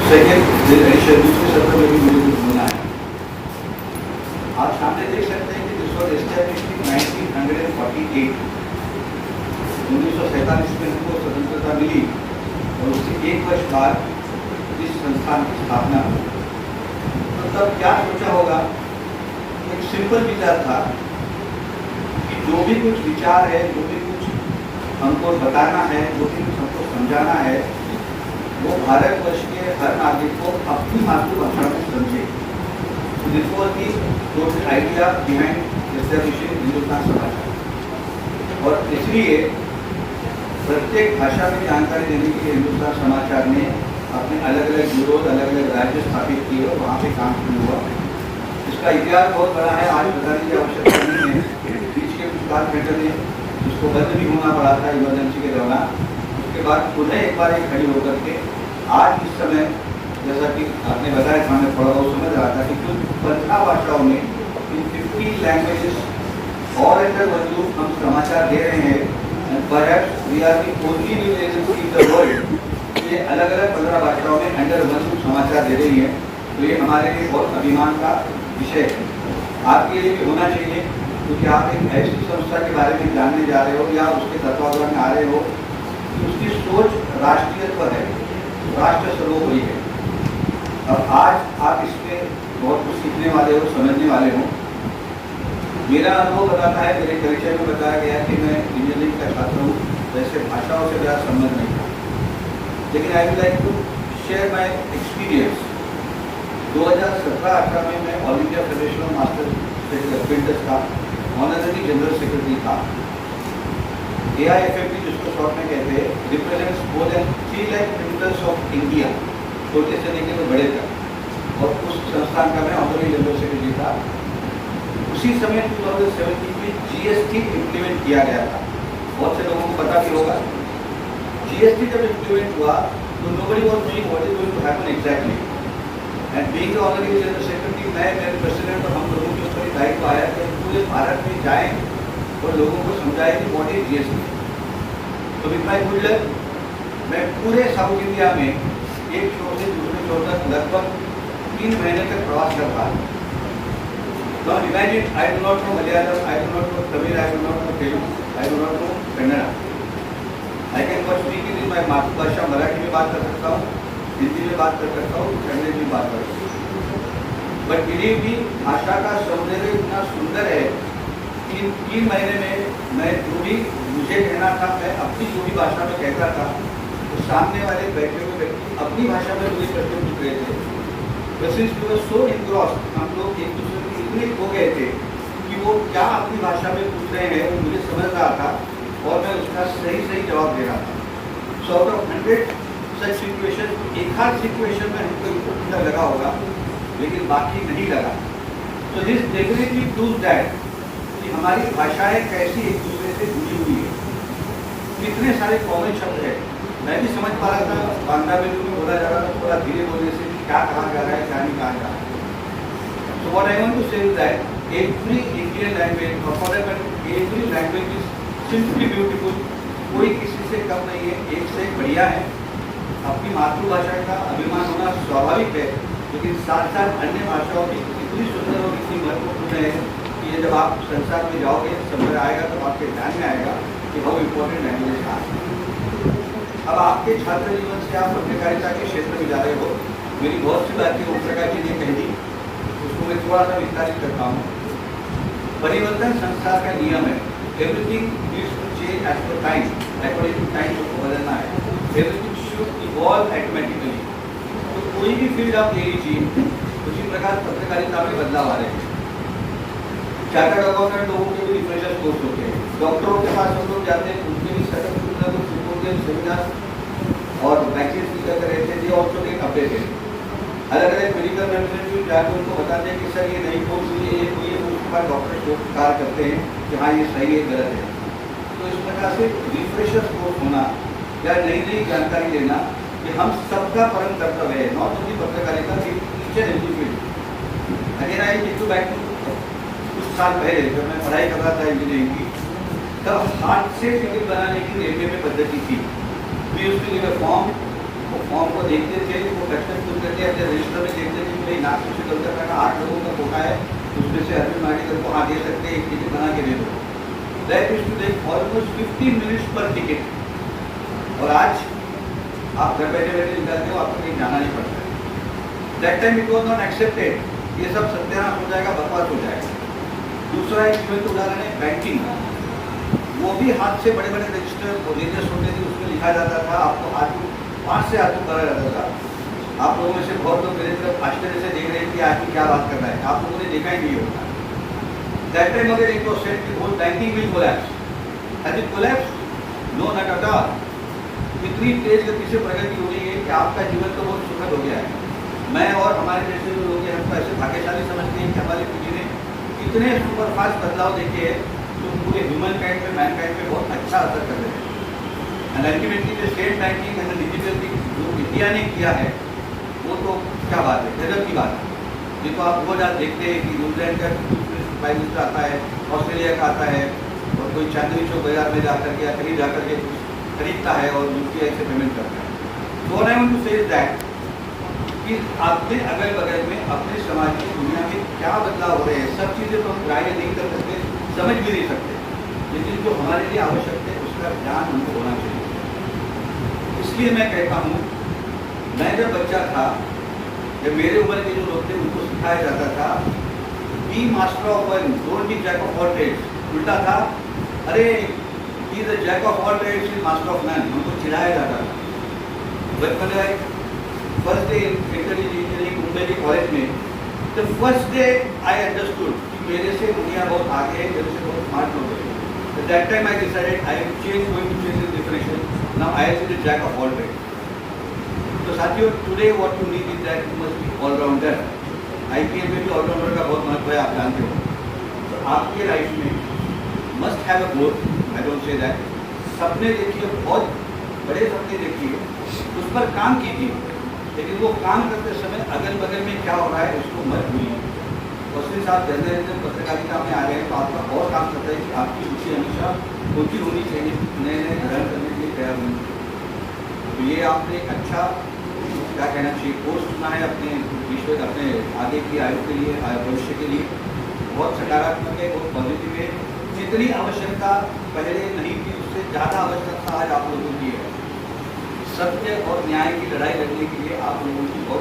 Second edition दूसरे सत्र में भी मुझे कुछ बोलना है। आप सामने देख सकते हैं कि दिस वाज एस्टैब्लिश्ड इन 1948। 1947 में हमको स्वतंत्रता मिली और उससे एक वर्ष बाद इस संस्थान की स्थापना हुई। तो तब क्या सोचा होगा, एक सिंपल विचार था कि जो भी कुछ विचार है, जो भी कुछ हमको बताना है, जो भी कुछ हमको समझाना है, वो भारतवर्ष के हर नागरिक को अपनी मातृभाषा में समझे। This was the total idea behind establishing Hindustan समाचार। और इसलिए प्रत्येक भाषा में जानकारी देने के लिए हिंदुस्तान समाचार ने अपने अलग अलग ब्यूरो, अलग अलग राज्य स्थापित किए और वहाँ पे काम शुरू हुआ। इसका इतिहास बहुत बड़ा है, आज बताने की आवश्यकता नहीं है। बीच के कुछ कालखंड में इसको बंद भी होना पड़ा था इमरजेंसी के दौरान। उसके बाद पुनः एक बार एक खड़ी होकर के आज इस समय, जैसा कि आपने बताया था, मैं थोड़ा बहुत समझ रहा था कि कुल 15 भाषाओं में इन 50 लैंग्वेजेस और अंडर वन रूफ हम समाचार दे रहे हैं। Perhaps we are the only news agency in the world ये अलग अलग 15 भाषाओं में अंडर वन रूफ समाचार दे रही है। तो ये हमारे लिए बहुत अभिमान का विषय है, आपके लिए भी होना चाहिए, क्योंकि आप एक ऐसी संस्था के बारे में जानने जा रहे हो या उसके तत्वावधान में आ रहे हो कि उसकी सोच राष्ट्रीयत्व है, राष्ट्र सर्वोपरि है। अब आज आप इसमें बहुत कुछ सीखने वाले हो, समझने वाले हो। मेरा अनुभव बताता है, मेरे परिचय में बताया गया कि मैं इंजीनियरिंग का छात्र हूँ, वैसे भाषाओं से मेरा संबंध नहीं था, लेकिन I would like to share my experience. 2017-18 में मैं All India Federation of Master Printers का ऑनररी जनरल सेक्रेटरी था। AIFFP जिसको शॉर्ट में कहते हैं, represents more than 3 lakh printers of India, छोटे से लेकर तो बड़े तक। और उस संस्थान का मैं ऑनररी जनरल सेक्रेटरी था। उसी समय 2017 में GST इम्प्लीमेंट किया गया था, बहुत से लोगों को पता भी होगा। GST जब इम्प्लीमेंट हुआ तो nobody was knowing what is going to happen exactly. And being the honorary general secretary, मैं मेरे प्रेसिडेंट और हम लोगों के ऊपर दायित्व आया कि पूरे भारत में जाएं और लोगों को समझाएं कि व्हाट इज GST। तो विद माय गुड लक मैं पूरे साउथ इंडिया में एक छोर से दूसरे छोर तक लगभग 3 महीने तक प्रवास कर रहा। Now imagine, I do not know Malayalam, I do not know Tamil, I do not know Telugu, I do not know Kannada. I can but speak in my मातृभाषा मराठी में बात कर सकता हूँ, हिंदी में बात कर सकता हूँ, कन्नड़ में बात कर सकता हूँ। बट बिलीव मी, भाषा का सौंदर्य इतना सुंदर है कि 3 महीने में मैं जो भी मुझे कहना था, मैं अपनी जो भी भाषा में कहता था, तो सामने वाले बैठे हुए व्यक्ति अपनी भाषा में मुझे प्रश्न पूछ रहे थे। सो इनग्रॉस्ड, हम लोग एक दूसरे को इतने खो गए थे कि वो क्या अपनी भाषा में पूछ रहे हैं वो मुझे समझ रहा था और मैं उसका सही जवाब दे रहा था। So out of 100 such situation, एक आध सिचुएशन में हमको इतना लगा होगा, लेकिन बाकी नहीं लगा। तो दिस डेफिनेटली प्रूव्स दैट कि हमारी भाषाएं कैसी एक दूसरे से जुड़ी हुई है। कितने सारे कॉमन शब्द है, मैं भी समझ पा रहा था। बांग्ला में बोला जा रहा था, थोड़ा धीरे बोलने से क्या कहा जा रहा है, क्या नहीं कहा जा रहा है। So what I want to say is that every Indian language और for every language is simply beautiful. कोई किसी से कम नहीं है, एक से एक बढ़िया है। अपनी मातृभाषा का अभिमान होना स्वाभाविक है, लेकिन साथ साथ अन्य भाषाओं की इतनी सुंदर और इतनी महत्वपूर्ण है कि ये जब आप संसार में जाओगे, समय आएगा तो आपके ध्यान में आएगा कि हाउ इम्पोर्टेंट लैंग्वेज है। अब आपके छात्र जीवन से आप पत्रकारिता के क्षेत्र में जा रहे हो। मेरी बहुत सी बातें ओम प्रकाश जी ने कह दी, उसको मैं थोड़ा सा विस्तारित करता हूँ। परिवर्तन संसार का नियम है, everything needs to change as per time, according to time उसको बदलना है। Everything should evolve automatically. तो कोई भी फील्ड आप ले लीजिए, उसी प्रकार पत्रकारिता में बदलाव आ रहे हैं। चार्टर्ड अकाउंटेंट लोगों के भी रिफ्रेशर कोर्स होते हैं, डॉक्टरों के पास हम लोग जाते हैं, उनके भी सर्टिफिकेट सेमिनार और बैचेस निकल कर रहे थे, ये ऑल्सो गेट अपडेटेड। अलग अलग मेडिकल रिप्रेजेंटेटिव जाकर उनको बताते हैं कि सर ये नई कोर्स हुई है, ये हुई है, उसके बाद डॉक्टर को कार्य करते हैं कि हाँ ये सही है, गलत है। तो इस प्रकार से रिफ्रेशर कोर्स होना या नई जानकारी लेना, ये हम सबका परम कर्तव्य है, नॉट ओनली पत्रकारिता की each and every field. Again I take you back to कुछ साल पहले जब मैं पढ़ाई कर रहा था इंजीनियरिंग की, तब हाथ से टिकट बनाने की रेलवे में पद्धति थी। We used to give a form, वो फॉर्म को देखते थे, वो कस्टम खुद करके अपने रजिस्टर में देखते थे कि भाई नाम से गलत करना 8 लोगों का कोटा है, उसमें से अरविंद माडीकर को हाँ दे सकते हैं, एक टिकट बना के दे दो। That is to take almost 15 minutes per ticket. और आज आप घर बैठे बैठे निकालते हो, आपको कहीं जाना नहीं पड़ता है। That time it was not accepted. ये सब सत्यानाश हो जाएगा, बकवास हो जाएगा। दूसरा एक जीवंत उदाहरण है बैंकिंग। वो भी हाथ से बड़े बड़े रजिस्टर लेजर्स होते थे, उसमें लिखा जाता था, आपको हाथ से हाथों करा जाता था। आप लोगों में से बहुत लोग मेरी तरफ आश्चर्य से देख रहे हैं कि आदमी क्या बात कर रहा है, आप लोगों ने देखा ही नहीं होगा। दैट टाइम अगर एक सेट की whole banking will collapse, has it collapse? No, not at all. इतनी तेज गति से प्रगति हो गई है कि आपका जीवन तो बहुत सुखद हो गया है। मैं और हमारे जैसे जो लोग हैं, हमको ऐसे भाग्यशाली समझते हैं कि हमारी पीढ़ी ने इतने सुपरफास्ट बदलाव देखे हैं जो पूरे ह्यूमन काइंड में, मैन काइंड में बहुत अच्छा असर कर रहे हैं। एंड अल्टीमेटली जो स्टेट बैंकिंग एंड डिजिटल जो इंडिया ने किया है, वो तो क्या बात है, गजब की बात है। ये तो आप रोज आज देखते हैं कि न्यूजीलैंड का प्राइम मिनिस्टर आता है, ऑस्ट्रेलिया का आता है, और कोई चांदनी चौक बाजार में जाकर के या कहीं जाकर के खरीदता है और यूपीआई से पेमेंट करता है। तो I want to say that कि आपके अगल बगल में, अपने समाज की दुनिया में क्या बदलाव हो रहे हैं, सब चीज़ें तो हम ग्राह्य नहीं कर सकते, समझ भी नहीं सकते, लेकिन जो हमारे लिए आवश्यक है उसका ज्ञान हमको होना चाहिए। इसलिए मैं कहता हूँ, मैं जब बच्चा था, जब मेरे उम्र के जो लोग थे उनको सिखाया जाता था be master of one, don't be jack of all trades. उल्टा था, अरे be the jack of all trades is master of man, हमको चिढ़ाया जाता था। बचपन में फर्स्ट डे इंजीनियरिंग मुंबई के कॉलेज में, the first day I understood कि मेरे से दुनिया बहुत आगे है, मेरे से बहुत स्मार्ट लोग हैं। That time I decided I will change, going to change this definition, now I am the jack of all trades. तो साथियों, today what you need is that you must be allrounder. IPL में भी allrounder का बहुत महत्व है, आप जानते हो। तो आपके लाइफ में must have a goal, I don't say that. सपने देखिए, बहुत बड़े सपने देखिए, उस पर काम कीजिए, लेकिन वो काम करते समय अगल बगल में क्या हो रहा है उसको मत भूलिए। उसके साथ जर्नलिज्म, पत्रकारिता में आ रहे हैं तो आपका और काम करता है कि आपकी रुचि हमेशा होती होनी चाहिए, नए नए ग्रहण करने के लिए तैयार होनी चाहिए। तो ये आपने एक अच्छा, क्या कहना चाहिए, कोर्स चुना है अपने विश्व, अपने आगे की आयु के लिए, भविष्य के लिए। बहुत सकारात्मक है, बहुत पॉजिटिव है। जितनी आवश्यकता पहले नहीं थी, उससे ज़्यादा आवश्यकता आज आप लोगों की है। सत्य और न्याय की लड़ाई लड़ने के लिए आप लोगों की बहुत